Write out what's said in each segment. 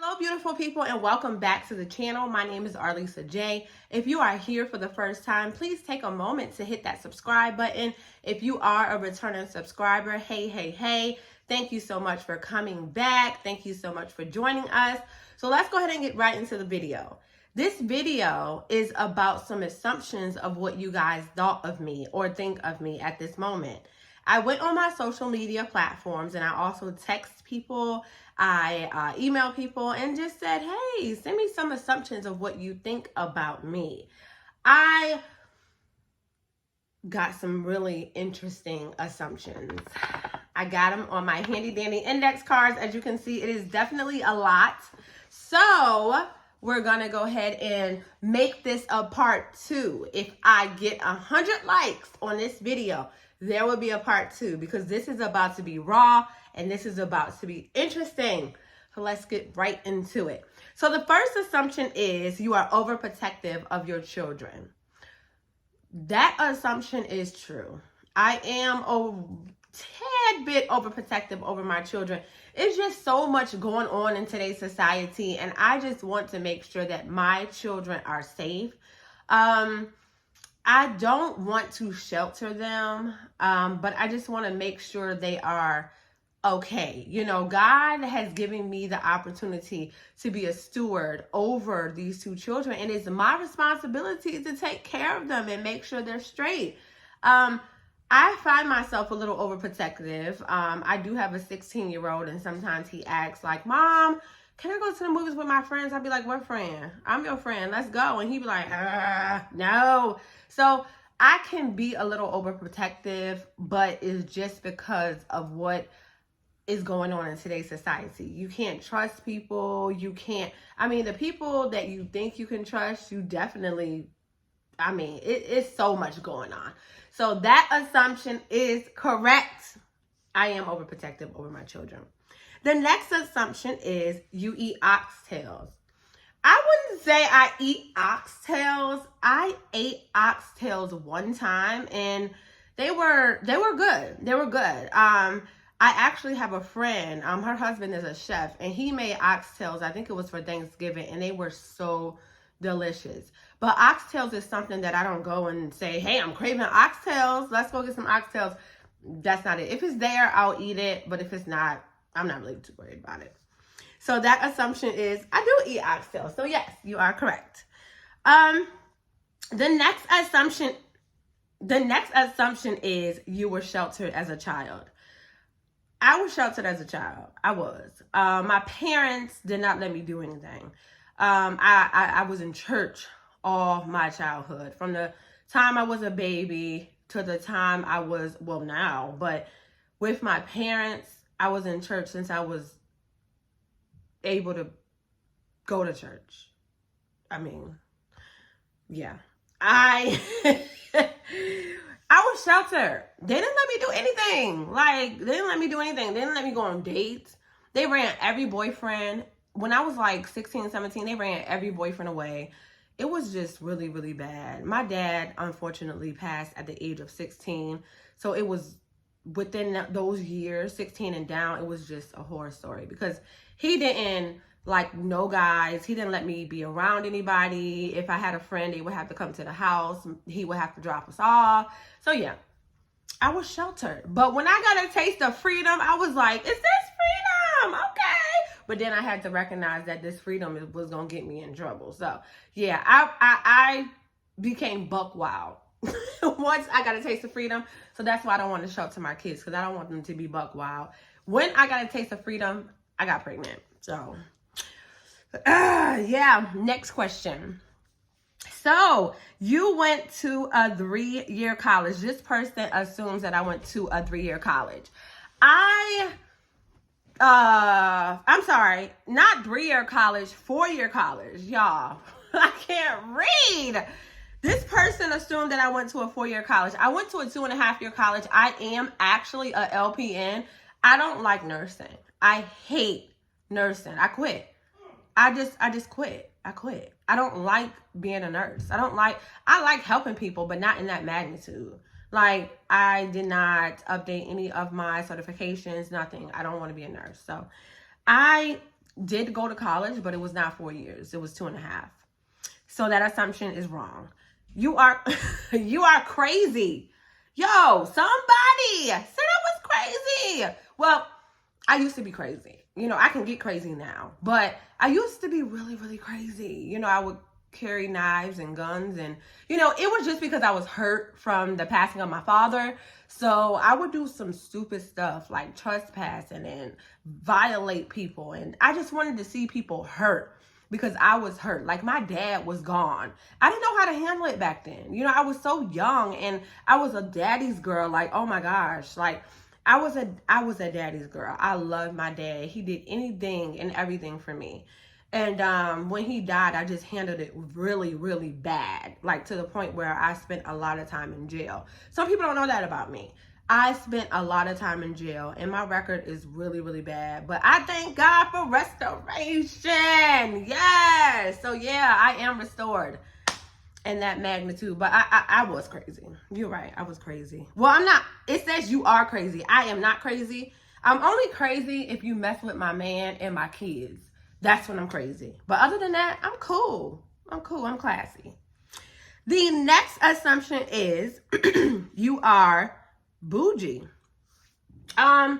Hello, beautiful people, and welcome back to the channel. My name is Arlisa J. If you are here for the first time, please take a moment to hit that subscribe button. If you are a returning subscriber, hey, thank you so much for coming back. Thank you so much for joining us. So let's go ahead and get right into the video. This video is about some assumptions of what you guys thought of me or think of me at this moment. I went on my social media platforms and I also text people, I email people and just said, hey, send me some assumptions of what you think about me. I got some really interesting assumptions. I got them on my handy dandy index cards. As you can see, it is definitely a lot. So we're gonna go ahead and make this a part 2. If I get 100 likes on this video, there will be a part 2 because this is about to be raw and this is about to be interesting. So let's get right into it. So the first assumption is you are overprotective of your children. That assumption is true. I am a tad bit overprotective over my children. It's just so much going on in today's society, and I just want to make sure that my children are safe. I don't want to shelter them, but I just want to make sure they are okay. You know, God has given me the opportunity to be a steward over these 2 children, and it's my responsibility to take care of them and make sure they're straight. I find myself a little overprotective. I do have a 16-year-old, and sometimes he asks, like, Mom, can I go to the movies with my friends? I'll be like, what friend? I'm your friend. Let's go. And he'd be like, no. So I can be a little overprotective, but it's just because of what is going on in today's society. You can't trust people. You can't, the people that you think you can trust, you definitely, it's so much going on. So that assumption is correct. I am overprotective over my children. The next assumption is you eat oxtails. I wouldn't say I eat oxtails. I ate oxtails one time and they were good. They were good. I actually have a friend, her husband is a chef, and he made oxtails, I think it was for Thanksgiving, and they were so delicious. But oxtails is something that I don't go and say, hey, I'm craving oxtails, let's go get some oxtails. That's not it. If it's there, I'll eat it, but if it's not, I'm not really too worried about it. So that assumption is I do eat oxtails. So yes, you are correct. The next assumption is you were sheltered as a child. I was sheltered as a child. I was. My parents did not let me do anything. I was in church all my childhood, from the time I was a baby to the time I was, well, now, but with my parents, I was in church since I was able to go to church. Yeah. I was sheltered. They didn't let me do anything. They didn't let me do anything. They didn't let me go on dates. They ran every boyfriend. When I was like 16, 17, they ran every boyfriend away. It was just really, really bad. My dad, unfortunately, passed at the age of 16. So it was within those years, 16 and down, it was just a horror story because he didn't like no guys. He didn't let me be around anybody. If I had a friend, they would have to come to the house. He would have to drop us off. So yeah, I was sheltered. But when I got a taste of freedom, I was like, is this freedom? Okay. But then I had to recognize that this freedom was going to get me in trouble. So yeah, I became buck wild once I got a taste of freedom. So that's why I don't want to shelter my kids, because I don't want them to be buck wild. When I got a taste of freedom, I got pregnant. So yeah, next question. So you went to a 3-year college. This person assumes that I went to a 3-year college. I'm sorry, not 3-year college, 4-year college, y'all. I can't read. This person assumed that I went to a 4-year college. I went to a 2.5-year college. I am actually a LPN. I don't like nursing. I hate nursing. I quit. I just quit. I quit. I don't like being a nurse. I like helping people, but not in that magnitude. Like, I did not update any of my certifications, nothing. I don't want to be a nurse. So I did go to college, but it was not 4 years. It was 2.5. So that assumption is wrong. You are you are crazy. Yo, somebody said I was crazy. Well, I used to be crazy. You know, I can get crazy now, but I used to be really, really crazy. You know, I would carry knives and guns, and you know, it was just because I was hurt from the passing of my father. So I would do some stupid stuff like trespassing and violate people, and I just wanted to see people hurt because I was hurt. Like, my dad was gone. I didn't know how to handle it back then. You know, I was so young, and I was a daddy's girl. Like, oh my gosh, like I was a daddy's girl. I loved my dad. He did anything and everything for me. And when he died, I just handled it really, really bad. Like, to the point where I spent a lot of time in jail. Some people don't know that about me. I spent a lot of time in jail, and my record is really, really bad. But I thank God for restoration. Yes. So yeah, I am restored in that magnitude. But I was crazy. You're right. I was crazy. Well, I'm not. It says you are crazy. I am not crazy. I'm only crazy if you mess with my man and my kids. That's when I'm crazy. But other than that, I'm cool. I'm cool. I'm classy. The next assumption is you are bougie. I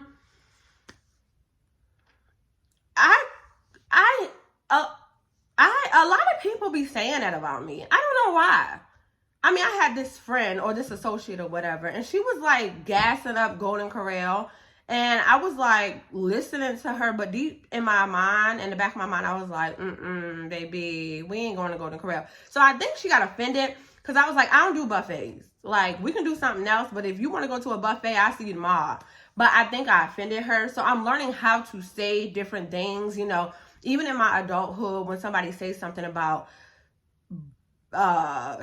a lot of people be saying that about me. I don't know why. I mean, I had this friend or this associate or whatever, and she was like gassing up Golden Corral. And I was like listening to her, but deep in my mind, in the back of my mind, I was like, baby, we ain't going to Golden Corral. So I think she got offended because I was like, I don't do buffets. Like, we can do something else, but if you want to go to a buffet, I'll see you tomorrow. But I think I offended her. So I'm learning how to say different things, you know, even in my adulthood, when somebody says something about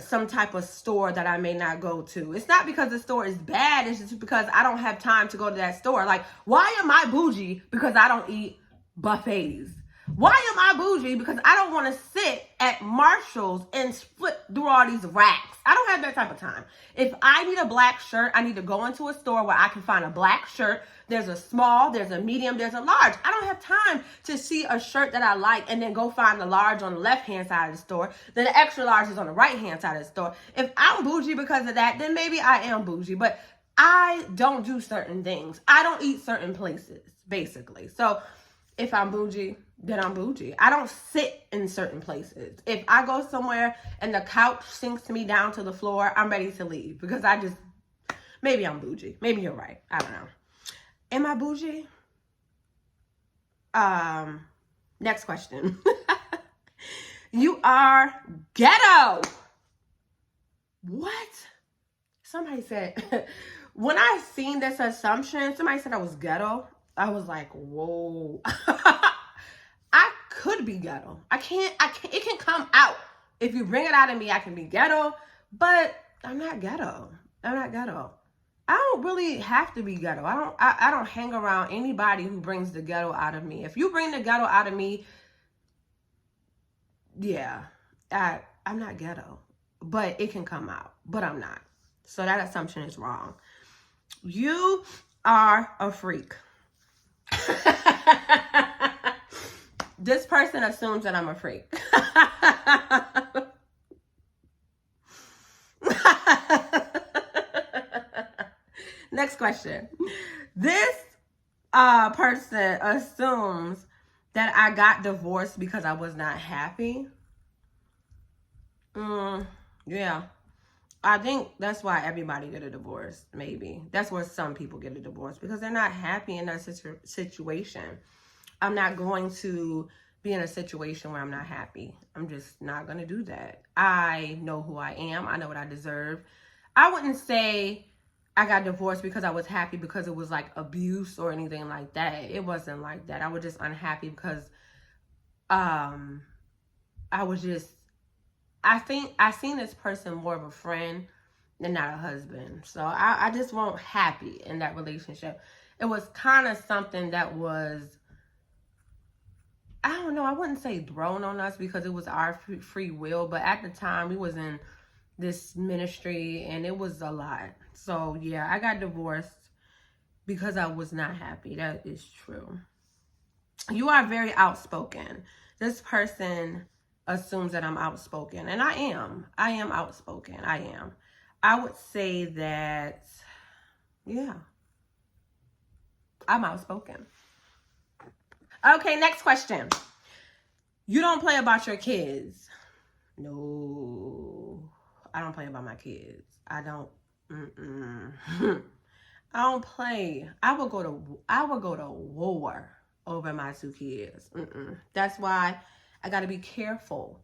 some type of store that I may not go to. It's not because the store is bad. It's just because I don't have time to go to that store. Like, why am I bougie? Because I don't eat buffets. Why am I bougie? Because I don't want to sit at Marshall's and flip through all these racks. I don't have that type of time. If I need a black shirt, I need to go into a store where I can find a black shirt. There's a small, there's a medium, there's a large. I don't have time to see a shirt that I like and then go find the large on the left-hand side of the store. Then the extra large is on the right-hand side of the store. If I'm bougie because of that, then maybe I am bougie. But I don't do certain things. I don't eat certain places, basically. So if I'm bougie, then I'm bougie. I don't sit in certain places. If I go somewhere and the couch sinks me down to the floor, I'm ready to leave because maybe I'm bougie. Maybe you're right. I don't know. Am I bougie? Next question. You are ghetto. What? Somebody said, when I seen this assumption, somebody said I was ghetto. I was like, whoa. I could be ghetto. I can't, it can come out. If you bring it out of me, I can be ghetto, but I'm not ghetto. I'm not ghetto. I don't really have to be ghetto. I don't hang around anybody who brings the ghetto out of me. If you bring the ghetto out of me, yeah, I'm not ghetto, but it can come out, but I'm not. So that assumption is wrong. You are a freak. This person assumes that I'm a freak. Next question. This person assumes that I got divorced because I was not happy. Yeah. I think that's why everybody get a divorce, maybe. That's where some people get a divorce, because they're not happy in that situation. I'm not going to be in a situation where I'm not happy. I'm just not going to do that. I know who I am. I know what I deserve. I wouldn't say I got divorced because I was happy because it was like abuse or anything like that. It wasn't like that. I was just unhappy because I think I seen this person more of a friend than not a husband. So I just wasn't happy in that relationship. It was kind of something that was, I don't know, I wouldn't say thrown on us because it was our free will. But at the time, we was in this ministry and it was a lot. So yeah, I got divorced because I was not happy. That is true. You are very outspoken. This person assumes that I'm outspoken, and I am. I am outspoken. I am. I would say that, yeah, I'm outspoken. Okay, next question. You don't play about your kids. No, I don't play about my kids. I don't. I don't play. I would go to war over my 2 kids. That's why I got to be careful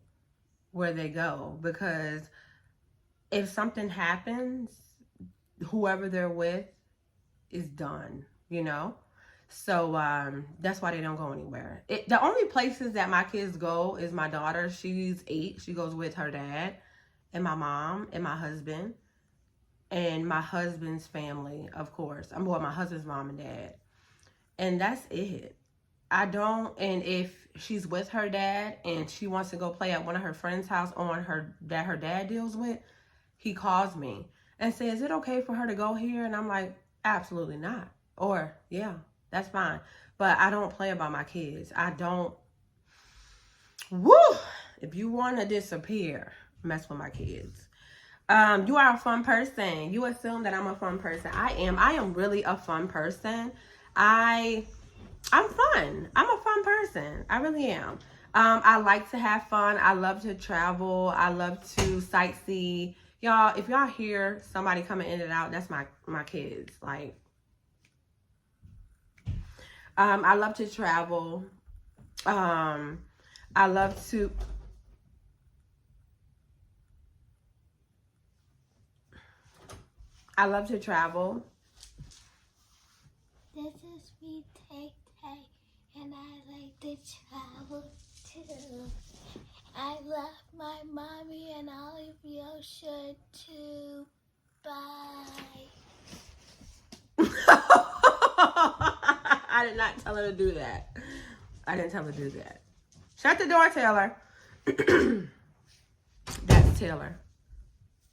where they go, because if something happens, whoever they're with is done, you know? So that's why they don't go anywhere. The only places that my kids go is my daughter. She's 8. She goes with her dad and my mom and my husband and my husband's family, of course. I'm with my husband's mom and dad. And that's it. I don't, and if she's with her dad and she wants to go play at one of her friend's house that her dad deals with, he calls me and says, is it okay for her to go here? And I'm like, absolutely not. Or, yeah, that's fine. But I don't play about my kids. I don't, if you want to disappear, mess with my kids. You are a fun person. You assume that I'm a fun person. I am really a fun person. I'm fun. I'm a fun person. I really am. I like to have fun. I love to travel. I love to sightsee. Y'all, if y'all hear somebody coming in and out, that's my kids. Like, I love to travel. I love to travel. This is me, Tay Tay, and I like to travel too. I love my mommy, and all of you should too. Bye. I did not tell her to do that. I didn't tell her to do that. Shut the door, Taylor. That's Taylor.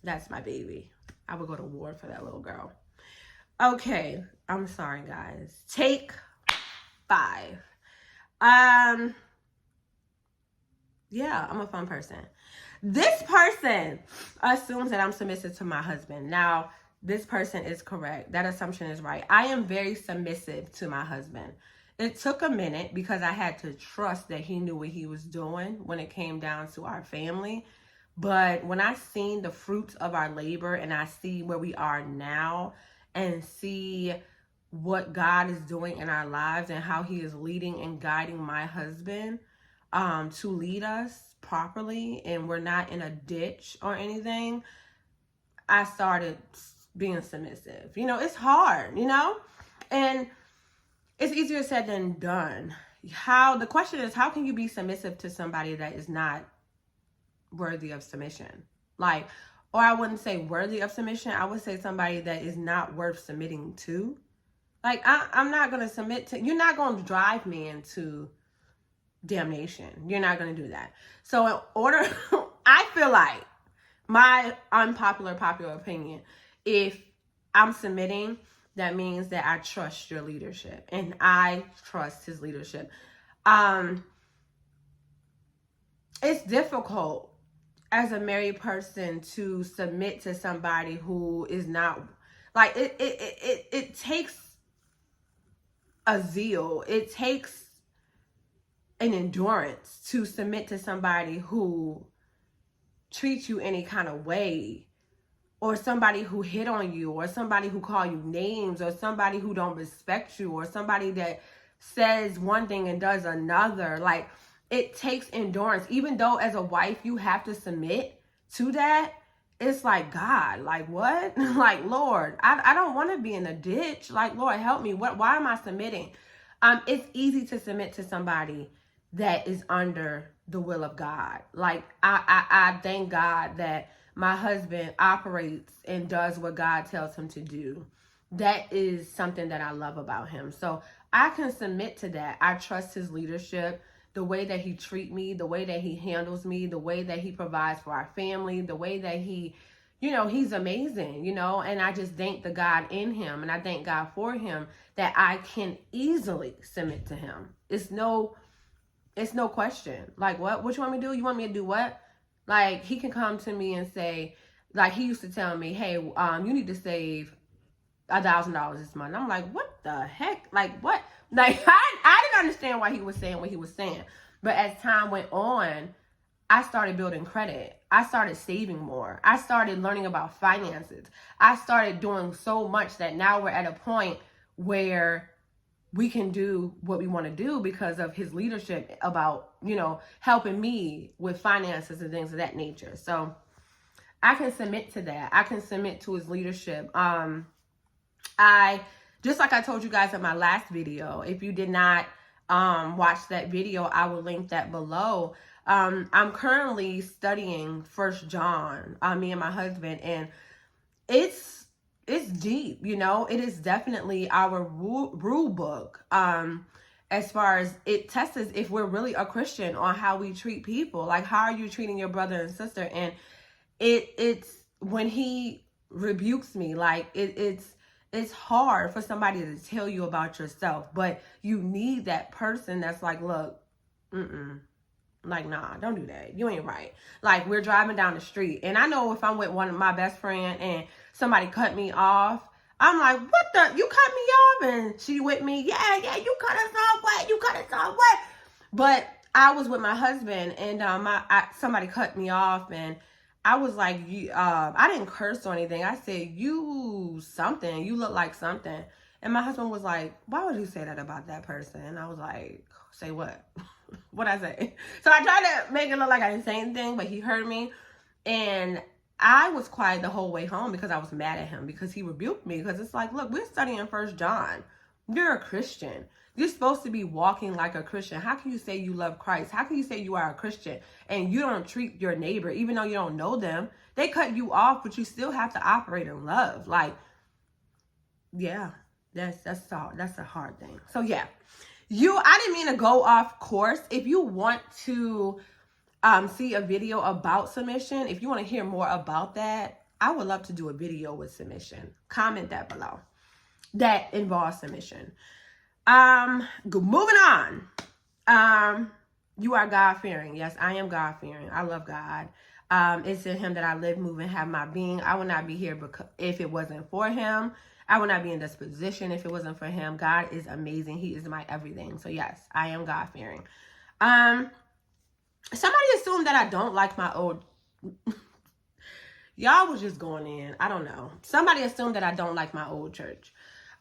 That's my baby. I would go to war for that little girl. Okay, I'm sorry, guys. Take 5. Yeah, I'm a fun person. This person assumes that I'm submissive to my husband. Now, this person is correct. That assumption is right. I am very submissive to my husband. It took a minute because I had to trust that he knew what he was doing when it came down to our family. But when I seen the fruits of our labor and I see where we are now and see what God is doing in our lives and how he is leading and guiding my husband to lead us properly, and we're not in a ditch or anything, I started being submissive. You know, it's hard, you know, and it's easier said than done. The question is, how can you be submissive to somebody that is not worthy of submission? Like, or I wouldn't say worthy of submission. I would say somebody that is not worth submitting to. Like, I'm not going to submit to, you're not going to drive me into damnation. You're not going to do that. So in order, I feel like my popular opinion, if I'm submitting, that means that I trust your leadership and I trust his leadership. It's difficult as a married person to submit to somebody who is not, like, it takes a zeal. It takes an endurance to submit to somebody who treats you any kind of way, or somebody who hit on you, or somebody who call you names, or somebody who don't respect you, or somebody that says one thing and does another. Like, it takes endurance. Even though as a wife you have to submit to that, it's like, God, like, what? Like, Lord, I don't want to be in a ditch. Like, Lord, help me. Why am I submitting? It's easy to submit to somebody that is under the will of God. Like, I thank God that my husband operates and does what God tells him to do. That is something that I love about him. So I can submit to that. I trust his leadership, the way that he treats me, the way that he handles me, the way that he provides for our family, the way that he, you know, he's amazing, you know, and I just thank the God in him, and I thank God for him that I can easily submit to him. It's no question. Like, what you want me to do? You want me to do what? Like, he can come to me and say, like, he used to tell me, hey, you need to save $1,000 this month. I'm like, what the heck? Like, what? Like, I didn't understand why he was saying what he was saying. But as time went on, I started building credit. I started saving more. I started learning about finances. I started doing so much that now we're at a point where we can do what we want to do because of his leadership about, you know, helping me with finances and things of that nature. So I can submit to that. I can submit to his leadership. I, just like I told you guys in my last video, if you did not watch that video, I will link that below. I'm currently studying 1 John, me and my husband, and it's deep, you know. It is definitely our rule book, as far as it tests if we're really a Christian on how we treat people. Like, how are you treating your brother and sister? And it's when he rebukes me, like, it's hard for somebody to tell you about yourself, but you need that person that's like, look, like, nah, don't do that. You ain't right. Like, we're driving down the street, and I know if I'm with one of my best friend and somebody cut me off, I'm like, what the? You cut me off? And she with me, yeah, you cut us off. What? You cut us off? What? But I was with my husband, and somebody cut me off, and I was like, I didn't curse or anything. I said, you something. You look like something. And my husband was like, why would you say that about that person? And I was like, say what? What'd I say? So I tried to make it look like I didn't say anything, but he heard me. And I was quiet the whole way home because I was mad at him because he rebuked me. Because it's like, look, we're studying 1 John. You're a Christian. You're supposed to be walking like a Christian. How can you say you love Christ? How can you say you are a Christian and you don't treat your neighbor, even though you don't know them? They cut you off, but you still have to operate in love. Like, yeah, that's a hard thing. So yeah, I didn't mean to go off course. If you want to see a video about submission, if you want to hear more about that, I would love to do a video with submission. Comment that below. That involves submission. Moving on. You are God-fearing. Yes, I am God-fearing. I love God. It's in him that I live, move, and have my being. I would not be here if it wasn't for him. I would not be in this position if it wasn't for him. God is amazing. He is my everything. So yes, I am God-fearing. Somebody assumed that I don't like my old... Y'all was just going in. I don't know. Somebody assumed that I don't like my old church.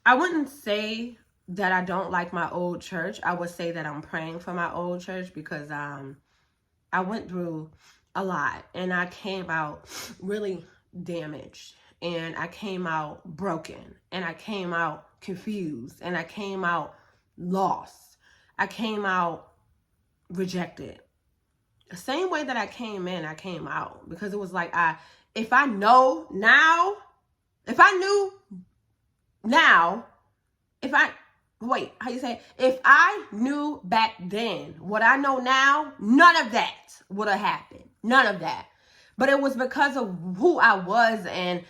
I wouldn't say that I don't like my old church. I would say that I'm praying for my old church because I went through a lot and I came out really damaged and I came out broken and I came out confused and I came out lost. I came out rejected. The same way that I came in, I came out because it was like if I knew now, if I knew back then what I know now, none of that would have happened. None of that. But it was because of who I was and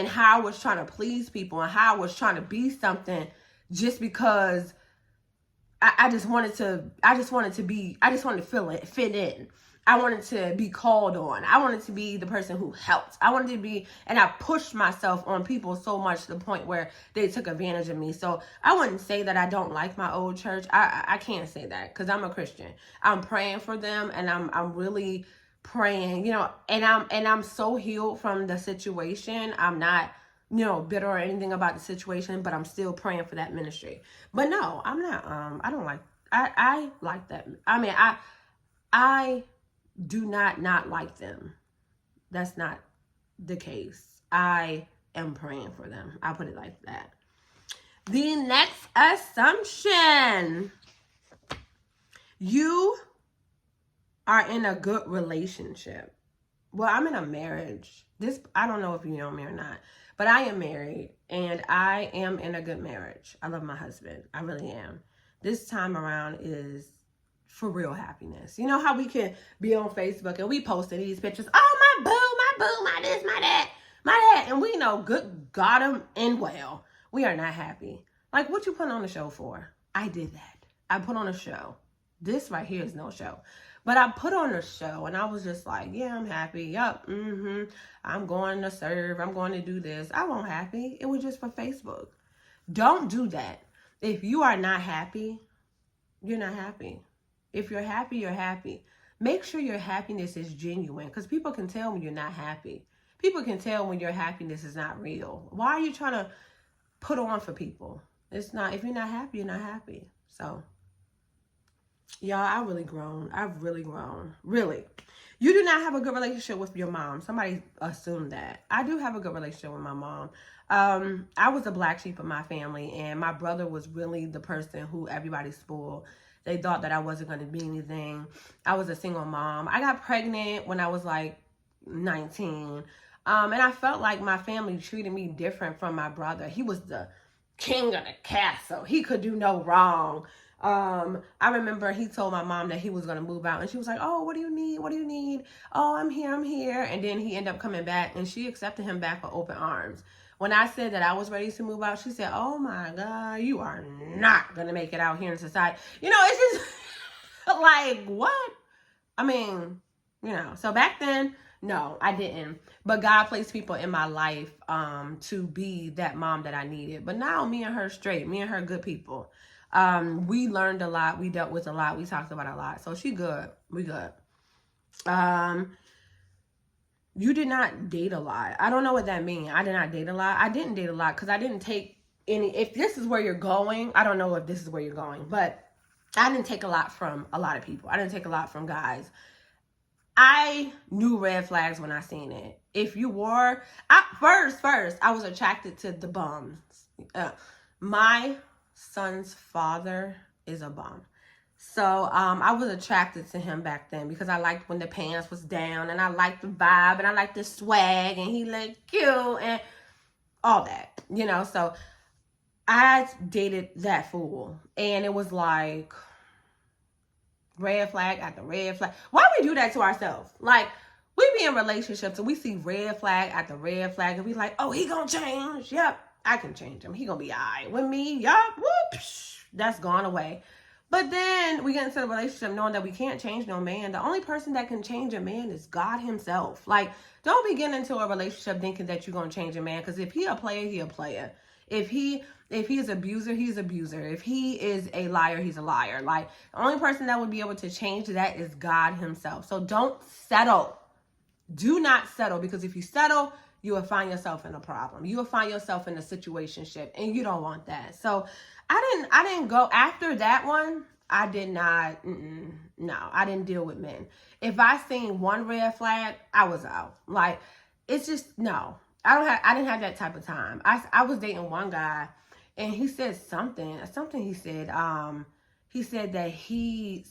how I was trying to please people and how I was trying to be something just because I just wanted to fit in. I wanted to be called on. I wanted to be the person who helped. And I pushed myself on people so much to the point where they took advantage of me. So I wouldn't say that I don't like my old church. I can't say that because I'm a Christian. I'm praying for them and I'm really praying, you know, and I'm so healed from the situation. I'm not, you know, bitter or anything about the situation, but I'm still praying for that ministry. But no, I'm not, I don't like, I like that. I mean, I do not like them. That's not the case. I am praying for them. I'll put it like that. The next assumption. You are in a good relationship. Well, I'm in a marriage. I don't know if you know me or not, but I am married and I am in a good marriage. I love my husband. I really am. This time around is for real happiness. You know how we can be on Facebook and we posting these pictures. Oh, my boo, my this, my that. And we know good God and well, we are not happy. Like, what you putting on the show for? I did that. I put on a show. This right here is no show. But I put on a show and I was just like, yeah, I'm happy. Yup. I'm going to serve. I'm going to do this. I wasn't happy. It was just for Facebook. Don't do that. If you are not happy, you're not happy. If you're happy, you're happy. Make sure your happiness is genuine, because people can tell when you're not happy. People can tell when your happiness is not real. Why are you trying to put on for people? It's not. If you're not happy, you're not happy. So, y'all, I've really grown. I've really grown. Really. You do not have a good relationship with your mom. Somebody assumed that. I do have a good relationship with my mom. I was the black sheep of my family, and my brother was really the person who everybody spoiled. They thought that I wasn't going to be anything. I was a single mom. I got pregnant when I was like 19. And I felt like my family treated me different from my brother. He was the king of the castle. He could do no wrong. I remember he told my mom that he was going to move out, and she was like, oh, what do you need? What do you need? Oh, I'm here. And then he ended up coming back, and she accepted him back with open arms. When I said that I was ready to move out, she said, oh my God, you are not going to make it out here in society. You know, it's just like, what? I mean, you know, so back then, no, I didn't. But God placed people in my life to be that mom that I needed. But now me and her straight, me and her good people. We learned a lot. We dealt with a lot. We talked about a lot. So she good. We good. You did not date a lot. I don't know what that means. I did not date a lot. I didn't date a lot because I didn't take any. If this is where you're going, I don't know if this is where you're going, but I didn't take a lot from a lot of people. I didn't take a lot from guys. I knew red flags when I seen it. If you were, first, I was attracted to the bums. My son's father is a bum. So I was attracted to him back then because I liked when the pants was down, and I liked the vibe, and I liked the swag, and he looked cute and all that, you know. So I dated that fool, and it was like red flag after red flag. Why we do that to ourselves? Like, we be in relationships and we see red flag after red flag, and we like, oh, he gonna change. Yep, I can change him. He gonna be all right with me. Yup, whoops, that's gone away. But then we get into the relationship knowing that we can't change no man. The only person that can change a man is God himself. Like, don't be getting into a relationship thinking that you're going to change a man. Because if he a player, he a player. If he's abuser, he's abuser. If he is a liar, he's a liar. Like, the only person that would be able to change that is God himself. So don't settle. Do not settle. Because if you settle, you will find yourself in a problem. You will find yourself in a situationship, and you don't want that. So I didn't go after that one. I did not. No, I didn't deal with men. If I seen one red flag, I was out. Like, it's just, no. I didn't have that type of time. I was dating one guy, and he said something he said, he said that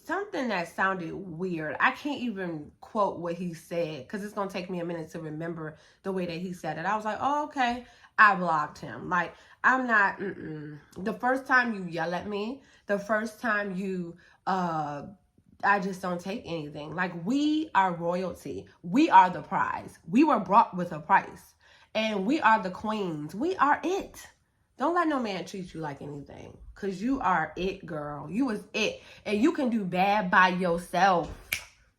something that sounded weird. I can't even quote what he said because it's going to take me a minute to remember the way that he said it. I was like, oh, okay. I blocked him. Like, I'm not, The first time you yell at me, the first time you, I just don't take anything. Like, we are royalty. We are the prize. We were brought with a price. And we are the queens. We are it. Don't let no man treat you like anything. Because you are it, girl. You is it. And you can do bad by yourself.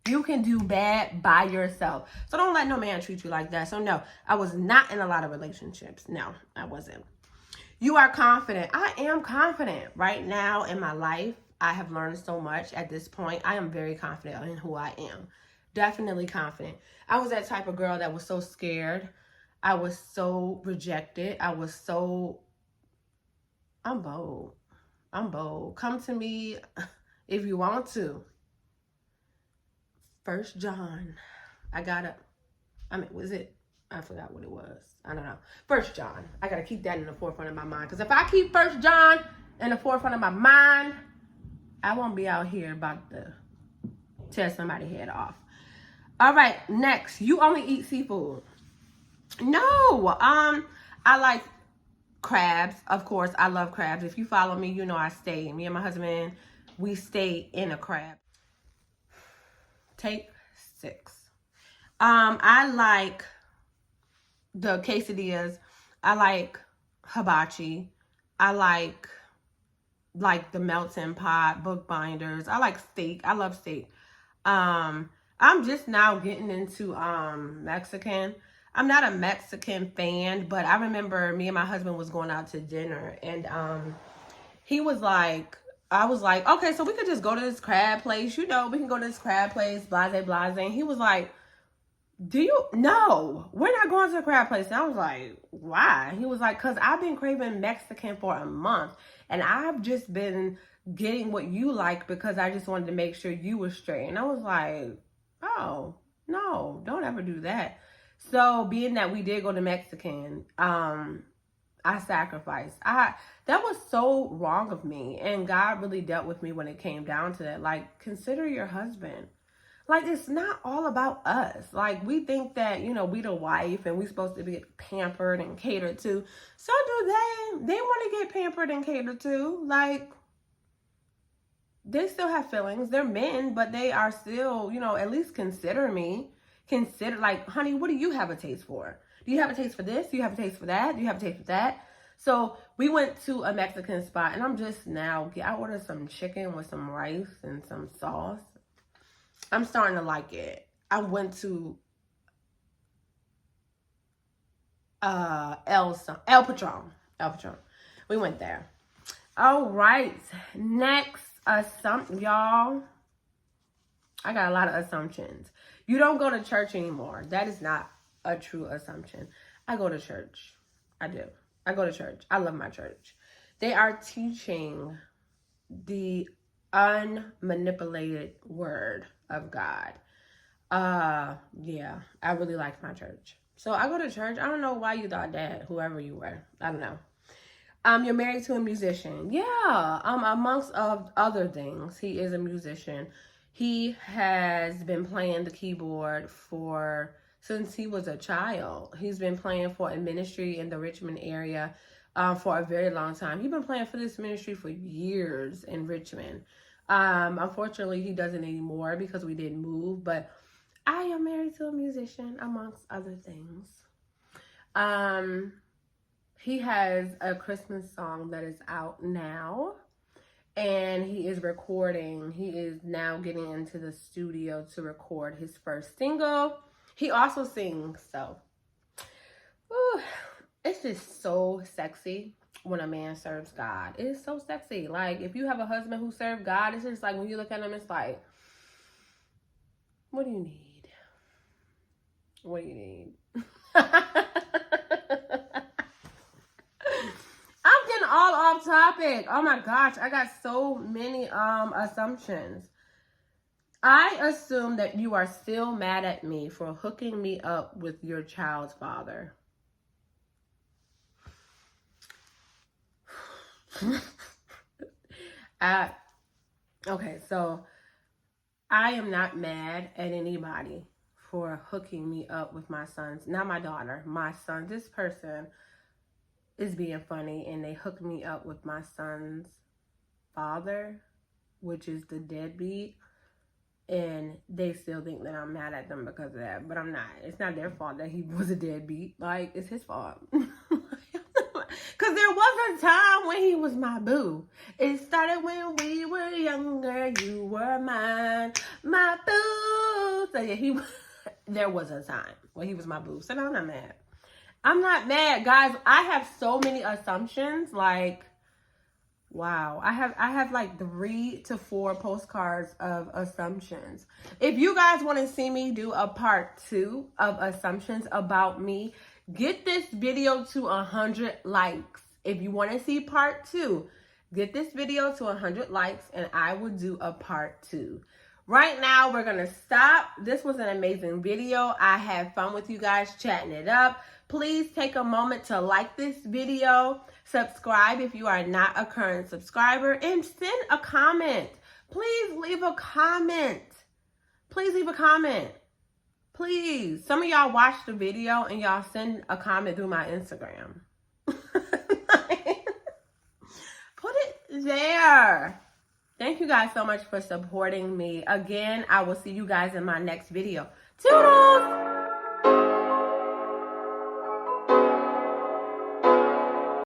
You can do bad by yourself. So don't let no man treat you like that. So no, I was not in a lot of relationships. No, I wasn't. You are confident. I am confident. Right now in my life, I have learned so much at this point. I am very confident in who I am. Definitely confident. I was that type of girl that was so scared. I was so rejected. I'm bold. I'm bold. Come to me if you want to. 1 John. I forgot what it was. I don't know. 1 John. I got to keep that in the forefront of my mind. Because if I keep 1 John in the forefront of my mind, I won't be out here about to tear somebody's head off. All right. Next. You only eat seafood. No. I like crabs. Of course, I love crabs. If you follow me, you know I stay. Me and my husband, we stay in a crab. Take 6. I like the quesadillas. I like hibachi. I like like the melting pot, bookbinders. I like steak. I love steak. I'm just now getting into Mexican. I'm not a Mexican fan, but I remember me and my husband was going out to dinner, and he was like, I was like, okay, so we could just go to this crab place, we can go to this crab place, blase, blase. And he was like, no, we're not going to the crab place. And I was like, why? He was like, because I've been craving Mexican for a month, and I've just been getting what you like because I just wanted to make sure you were straight. And I was like, oh, no, don't ever do that. So being that we did go to Mexican, I sacrificed. That was so wrong of me. And God really dealt with me when it came down to that. Like, consider your husband. Like, it's not all about us. Like, we think that, we the wife and we supposed to be pampered and catered to. So do they. They want to get pampered and catered to. Like, they still have feelings. They're men, but they are still, at least consider me. Consider, like, honey, what do you have a taste for? Do you have a taste for this? Do you have a taste for that? Do you have a taste for that? So we went to a Mexican spot, and I'm just now, I ordered some chicken with some rice and some sauce. I'm starting to like it. I went to El Patron. We went there. All right. Next assumption, y'all. I got a lot of assumptions. You don't go to church anymore. That is not a true assumption. I go to church. I do. I go to church. I love my church. They are teaching the unmanipulated word of God. Yeah, I really like my church. So I go to church. I don't know why you thought that, whoever you were. I don't know. You're married to a musician. Yeah, amongst other things, he is a musician. He has been playing the keyboard since he was a child. He's been playing for a ministry in the Richmond area for a very long time. He's been playing for this ministry for years in Richmond. Unfortunately, he doesn't anymore because we didn't move, but I am married to a musician, amongst other things. He has a Christmas song that is out now, and he is recording. He is now getting into the studio to record his first single. He also sings, so it's just so sexy when a man serves God. It is so sexy. Like, if you have a husband who serves God, it's just like when you look at him, it's like, what do you need? What do you need? I'm getting all off topic. Oh my gosh, I got so many assumptions. I assume that you are still mad at me for hooking me up with your child's father. Okay, so I am not mad at anybody for hooking me up with my sons. Not my daughter, my son. This person is being funny, and they hooked me up with my son's father, which is the deadbeat. And they still think that I'm mad at them because of that. But I'm not. It's not their fault that he was a deadbeat. Like, it's his fault. Because there was a time when he was my boo. It started when we were younger. You were mine, my boo. So yeah, there was a time when he was my boo. So no, I'm not mad. I'm not mad, guys. I have so many assumptions. Like, wow. I have like 3 to 4 postcards of assumptions. If you guys want to see me do a part 2 of assumptions about me, get this video to 100 likes. If you want to see part 2, get this video to 100 likes and I will do a part 2. Right now, we're going to stop. This was an amazing video. I had fun with you guys chatting it up. Please take a moment to like this video, subscribe if you are not a current subscriber, and send a comment. Please leave a comment. Please leave a comment. Please. Some of y'all watch the video and y'all send a comment through my Instagram. Put it there. Thank you guys so much for supporting me. Again, I will see you guys in my next video. Toodles!